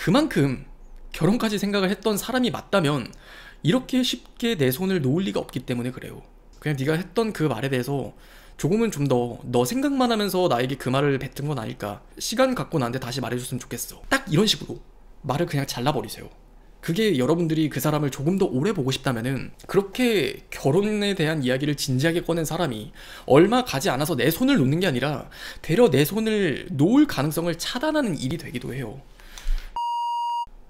그만큼 결혼까지 생각을 했던 사람이 맞다면 이렇게 쉽게 내 손을 놓을 리가 없기 때문에 그래요. 그냥 네가 했던 그 말에 대해서 조금은 좀 더 너 생각만 하면서 나에게 그 말을 뱉은 건 아닐까, 시간 갖고 나한테 다시 말해줬으면 좋겠어, 딱 이런 식으로 말을 그냥 잘라버리세요. 그게 여러분들이 그 사람을 조금 더 오래 보고 싶다면은, 그렇게 결혼에 대한 이야기를 진지하게 꺼낸 사람이 얼마 가지 않아서 내 손을 놓는 게 아니라 되려 내 손을 놓을 가능성을 차단하는 일이 되기도 해요.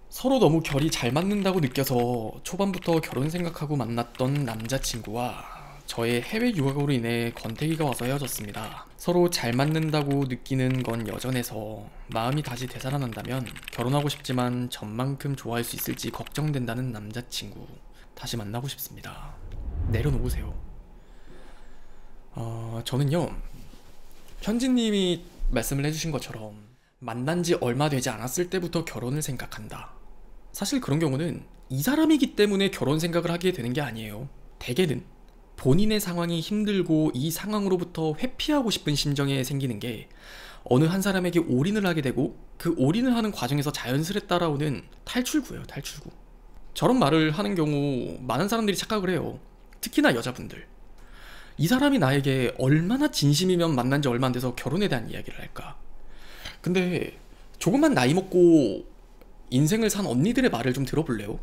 서로 너무 결이 잘 맞는다고 느껴서 초반부터 결혼 생각하고 만났던 남자친구와 저의 해외 유학으로 인해 권태기가 와서 헤어졌습니다. 서로 잘 맞는다고 느끼는 건 여전해서 마음이 다시 되살아난다면 결혼하고 싶지만 전만큼 좋아할 수 있을지 걱정된다는 남자친구, 다시 만나고 싶습니다. 내려놓으세요. 저는요, 현진님이 말씀을 해주신 것처럼 만난 지 얼마 되지 않았을 때부터 결혼을 생각한다. 사실 그런 경우는 이 사람이기 때문에 결혼 생각을 하게 되는 게 아니에요. 대개는 본인의 상황이 힘들고 이 상황으로부터 회피하고 싶은 심정에 생기는 게 어느 한 사람에게 올인을 하게 되고, 그 올인을 하는 과정에서 자연스레 따라오는 탈출구예요, 탈출구. 저런 말을 하는 경우 많은 사람들이 착각을 해요. 특히나 여자분들. 이 사람이 나에게 얼마나 진심이면 만난 지 얼마 안 돼서 결혼에 대한 이야기를 할까. 근데 조금만 나이 먹고 인생을 산 언니들의 말을 좀 들어볼래요?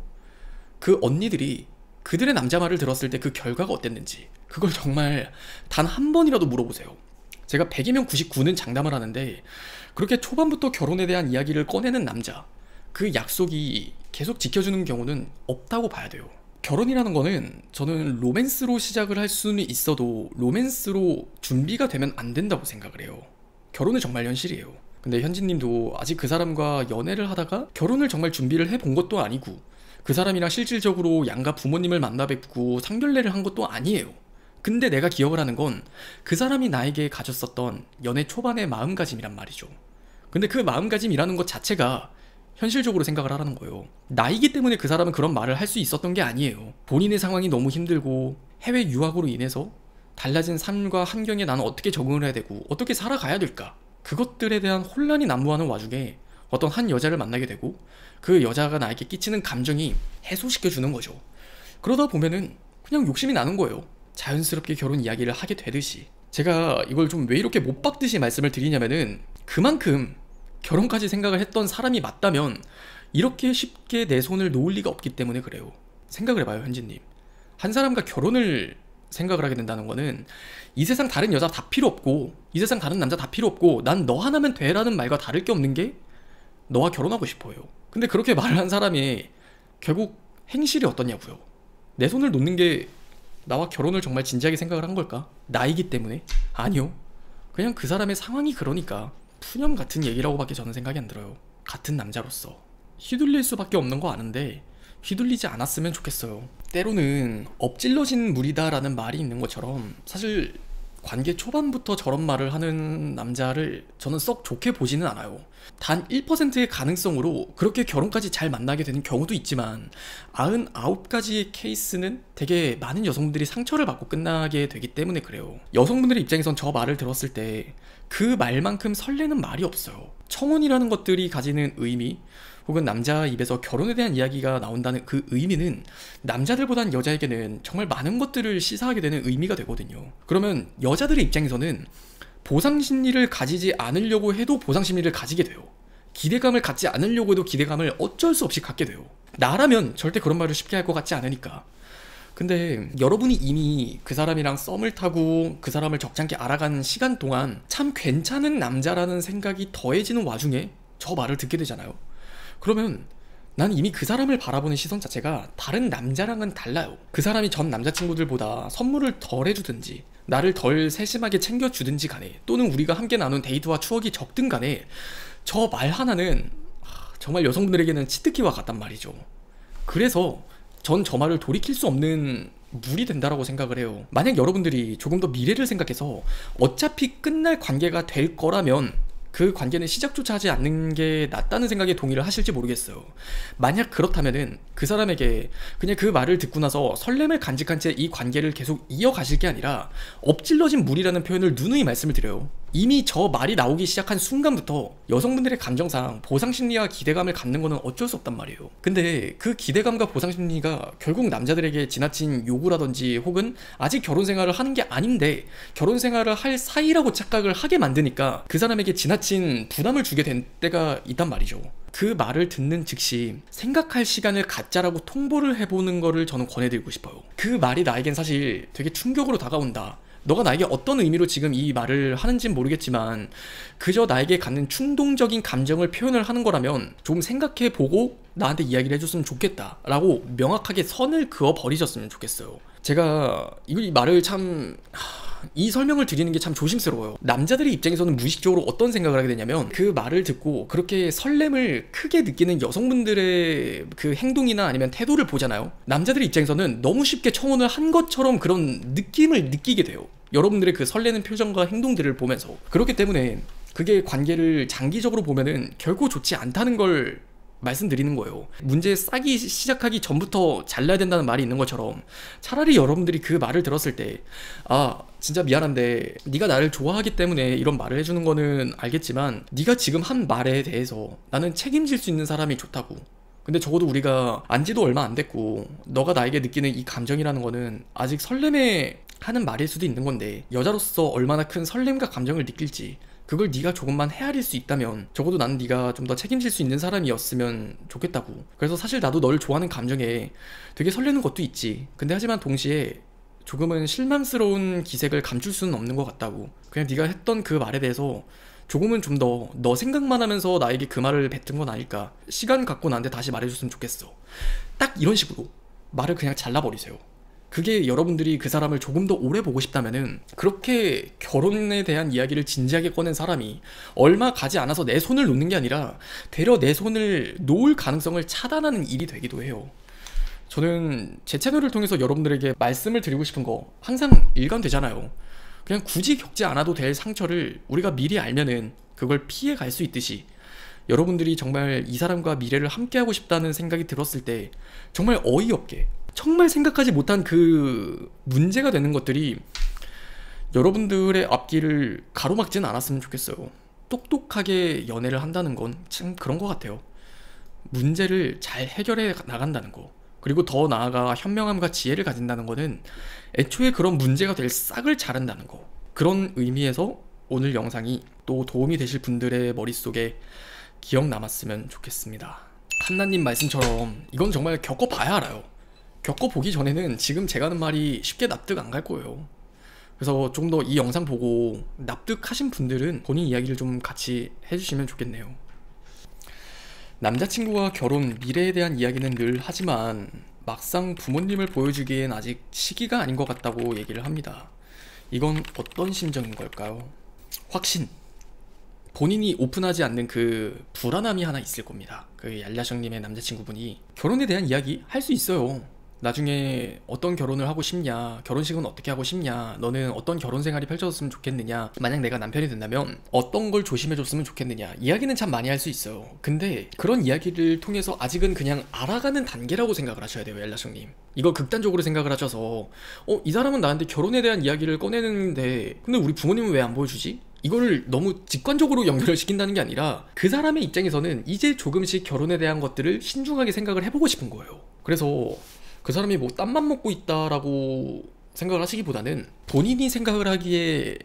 그 언니들이 그들의 남자 말을 들었을 때 그 결과가 어땠는지, 그걸 정말 단 한 번이라도 물어보세요. 제가 100이면 99는 장담을 하는데, 그렇게 초반부터 결혼에 대한 이야기를 꺼내는 남자, 그 약속이 계속 지켜주는 경우는 없다고 봐야 돼요. 결혼이라는 거는 저는 로맨스로 시작을 할 수는 있어도 로맨스로 준비가 되면 안 된다고 생각을 해요. 결혼은 정말 현실이에요. 근데 현진님도 아직 그 사람과 연애를 하다가 결혼을 정말 준비를 해본 것도 아니고, 그 사람이랑 실질적으로 양가 부모님을 만나 뵙고 상견례를 한 것도 아니에요. 근데 내가 기억을 하는 건 그 사람이 나에게 가졌었던 연애 초반의 마음가짐이란 말이죠. 근데 그 마음가짐이라는 것 자체가 현실적으로 생각을 하라는 거예요. 나이기 때문에 그 사람은 그런 말을 할 수 있었던 게 아니에요. 본인의 상황이 너무 힘들고 해외 유학으로 인해서 달라진 삶과 환경에 나는 어떻게 적응을 해야 되고 어떻게 살아가야 될까, 그것들에 대한 혼란이 난무하는 와중에 어떤 한 여자를 만나게 되고 그 여자가 나에게 끼치는 감정이 해소시켜주는 거죠. 그러다 보면은 그냥 욕심이 나는 거예요. 자연스럽게 결혼 이야기를 하게 되듯이. 제가 이걸 좀 왜 이렇게 못 박듯이 말씀을 드리냐면은, 그만큼 결혼까지 생각을 했던 사람이 맞다면 이렇게 쉽게 내 손을 놓을 리가 없기 때문에 그래요. 생각을 해봐요, 현진님. 한 사람과 결혼을 생각을 하게 된다는 거는 이 세상 다른 여자 다 필요 없고 이 세상 다른 남자 다 필요 없고 난 너 하나면 돼라는 말과 다를 게 없는 게 너와 결혼하고 싶어요. 근데 그렇게 말을 한 사람이 결국 행실이 어떠냐고요. 내 손을 놓는 게 나와 결혼을 정말 진지하게 생각을 한 걸까? 나이기 때문에? 아니요. 그냥 그 사람의 상황이 그러니까. 푸념 같은 얘기라고 밖에 저는 생각이 안 들어요. 같은 남자로서 휘둘릴 수밖에 없는 거 아는데 휘둘리지 않았으면 좋겠어요. 때로는 엎질러진 물이다라는 말이 있는 것처럼, 사실 관계 초반부터 저런 말을 하는 남자를 저는 썩 좋게 보지는 않아요. 단 1%의 가능성으로 그렇게 결혼까지 잘 만나게 되는 경우도 있지만 99가지의 케이스는 되게 많은 여성분들이 상처를 받고 끝나게 되기 때문에 그래요. 여성분들의 입장에선 저 말을 들었을 때 그 말만큼 설레는 말이 없어요. 청혼이라는 것들이 가지는 의미, 혹은 남자 입에서 결혼에 대한 이야기가 나온다는 그 의미는 남자들보단 여자에게는 정말 많은 것들을 시사하게 되는 의미가 되거든요. 그러면 여자들의 입장에서는 보상심리를 가지지 않으려고 해도 보상심리를 가지게 돼요. 기대감을 갖지 않으려고 해도 기대감을 어쩔 수 없이 갖게 돼요. 나라면 절대 그런 말을 쉽게 할 것 같지 않으니까. 근데 여러분이 이미 그 사람이랑 썸을 타고 그 사람을 적잖게 알아가는 시간 동안 참 괜찮은 남자라는 생각이 더해지는 와중에 저 말을 듣게 되잖아요. 그러면 난 이미 그 사람을 바라보는 시선 자체가 다른 남자랑은 달라요. 그 사람이 전 남자친구들보다 선물을 덜 해주든지 나를 덜 세심하게 챙겨주든지 간에, 또는 우리가 함께 나눈 데이트와 추억이 적든 간에 저 말 하나는 정말 여성분들에게는 치트키와 같단 말이죠. 그래서 전 저 말을 돌이킬 수 없는 물이 된다라고 생각을 해요. 만약 여러분들이 조금 더 미래를 생각해서 어차피 끝날 관계가 될 거라면 그 관계는 시작조차 하지 않는 게 낫다는 생각에 동의를 하실지 모르겠어요. 만약 그렇다면은 그 사람에게 그냥 그 말을 듣고 나서 설렘을 간직한 채 이 관계를 계속 이어가실 게 아니라 엎질러진 물이라는 표현을 누누이 말씀을 드려요. 이미 저 말이 나오기 시작한 순간부터 여성분들의 감정상 보상심리와 기대감을 갖는 거는 어쩔 수 없단 말이에요. 근데 그 기대감과 보상심리가 결국 남자들에게 지나친 요구라든지 혹은 아직 결혼 생활을 하는 게 아닌데 결혼 생활을 할 사이라고 착각을 하게 만드니까 그 사람에게 지나친 부담을 주게 된 때가 있단 말이죠. 그 말을 듣는 즉시 생각할 시간을 갖자라고 통보를 해보는 거를 저는 권해드리고 싶어요. 그 말이 나에겐 사실 되게 충격으로 다가온다. 너가 나에게 어떤 의미로 지금 이 말을 하는지는 모르겠지만 그저 나에게 갖는 충동적인 감정을 표현을 하는 거라면 좀 생각해보고 나한테 이야기를 해줬으면 좋겠다 라고 명확하게 선을 그어 버리셨으면 좋겠어요. 제가 이 말을 이 설명을 드리는 게 참 조심스러워요. 남자들의 입장에서는 무의식적으로 어떤 생각을 하게 되냐면 그 말을 듣고 그렇게 설렘을 크게 느끼는 여성분들의 그 행동이나 아니면 태도를 보잖아요. 남자들의 입장에서는 너무 쉽게 청혼을 한 것처럼 그런 느낌을 느끼게 돼요. 여러분들의 그 설레는 표정과 행동들을 보면서. 그렇기 때문에 그게 관계를 장기적으로 보면은 결코 좋지 않다는 걸 말씀드리는 거예요. 문제 쌓기 시작하기 전부터 잘라야 된다는 말이 있는 것처럼 차라리 여러분들이 그 말을 들었을 때 진짜 미안한데 네가 나를 좋아하기 때문에 이런 말을 해주는 거는 알겠지만 네가 지금 한 말에 대해서 나는 책임질 수 있는 사람이 좋다고. 근데 적어도 우리가 안지도 얼마 안 됐고 너가 나에게 느끼는 이 감정이라는 거는 아직 설렘에 하는 말일 수도 있는 건데 여자로서 얼마나 큰 설렘과 감정을 느낄지 그걸 네가 조금만 헤아릴 수 있다면 적어도 나는 네가 좀 더 책임질 수 있는 사람이었으면 좋겠다고. 그래서 사실 나도 너를 좋아하는 감정에 되게 설레는 것도 있지. 근데 하지만 동시에 조금은 실망스러운 기색을 감출 수는 없는 것 같다고. 그냥 네가 했던 그 말에 대해서 조금은 좀 더 너 생각만 하면서 나에게 그 말을 뱉은 건 아닐까. 시간 갖고 나한테 다시 말해줬으면 좋겠어. 딱 이런 식으로 말을 그냥 잘라버리세요. 그게 여러분들이 그 사람을 조금 더 오래 보고 싶다면은 그렇게 결혼에 대한 이야기를 진지하게 꺼낸 사람이 얼마 가지 않아서 내 손을 놓는 게 아니라 되려 내 손을 놓을 가능성을 차단하는 일이 되기도 해요. 저는 제 채널을 통해서 여러분들에게 말씀을 드리고 싶은 거 항상 일관되잖아요. 그냥 굳이 겪지 않아도 될 상처를 우리가 미리 알면은 그걸 피해 갈 수 있듯이 여러분들이 정말 이 사람과 미래를 함께하고 싶다는 생각이 들었을 때 정말 어이없게 정말 생각하지 못한 그 문제가 되는 것들이 여러분들의 앞길을 가로막지는 않았으면 좋겠어요. 똑똑하게 연애를 한다는 건 참 그런 것 같아요. 문제를 잘 해결해 나간다는 거, 그리고 더 나아가 현명함과 지혜를 가진다는 거는 애초에 그런 문제가 될 싹을 자른다는 거. 그런 의미에서 오늘 영상이 또 도움이 되실 분들의 머릿속에 기억 남았으면 좋겠습니다. 한나님 말씀처럼 이건 정말 겪어봐야 알아요. 겪어보기 전에는 지금 제가 하는 말이 쉽게 납득 안 갈 거예요. 그래서 좀 더 이 영상 보고 납득하신 분들은 본인 이야기를 좀 같이 해주시면 좋겠네요. 남자친구와 결혼, 미래에 대한 이야기는 늘 하지만 막상 부모님을 보여주기엔 아직 시기가 아닌 것 같다고 얘기를 합니다. 이건 어떤 심정인 걸까요? 확신. 본인이 오픈하지 않는 그 불안함이 하나 있을 겁니다. 그 얄라셩님의 남자친구분이 결혼에 대한 이야기 할 수 있어요. 나중에 어떤 결혼을 하고 싶냐, 결혼식은 어떻게 하고 싶냐, 너는 어떤 결혼 생활이 펼쳐졌으면 좋겠느냐, 만약 내가 남편이 된다면 어떤 걸 조심해줬으면 좋겠느냐, 이야기는 참 많이 할 수 있어요. 근데 그런 이야기를 통해서 아직은 그냥 알아가는 단계라고 생각을 하셔야 돼요. 얄라셩님, 이거 극단적으로 생각을 하셔서 이 사람은 나한테 결혼에 대한 이야기를 꺼내는데 근데 우리 부모님은 왜 안 보여주지? 이거를 너무 직관적으로 연결을 시킨다는 게 아니라 그 사람의 입장에서는 이제 조금씩 결혼에 대한 것들을 신중하게 생각을 해보고 싶은 거예요. 그래서 그 사람이 뭐 땀만 먹고 있다라고 생각을 하시기보다는 본인이 생각을 하기에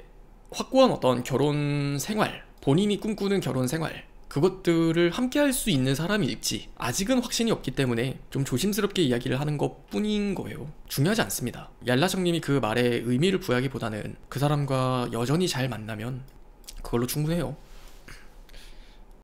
확고한 어떤 결혼 생활, 본인이 꿈꾸는 결혼 생활, 그것들을 함께 할 수 있는 사람일지 아직은 확신이 없기 때문에 좀 조심스럽게 이야기를 하는 것 뿐인 거예요. 중요하지 않습니다. 얄라셩님이 그 말에 의미를 부여하기보다는 그 사람과 여전히 잘 만나면 그걸로 충분해요.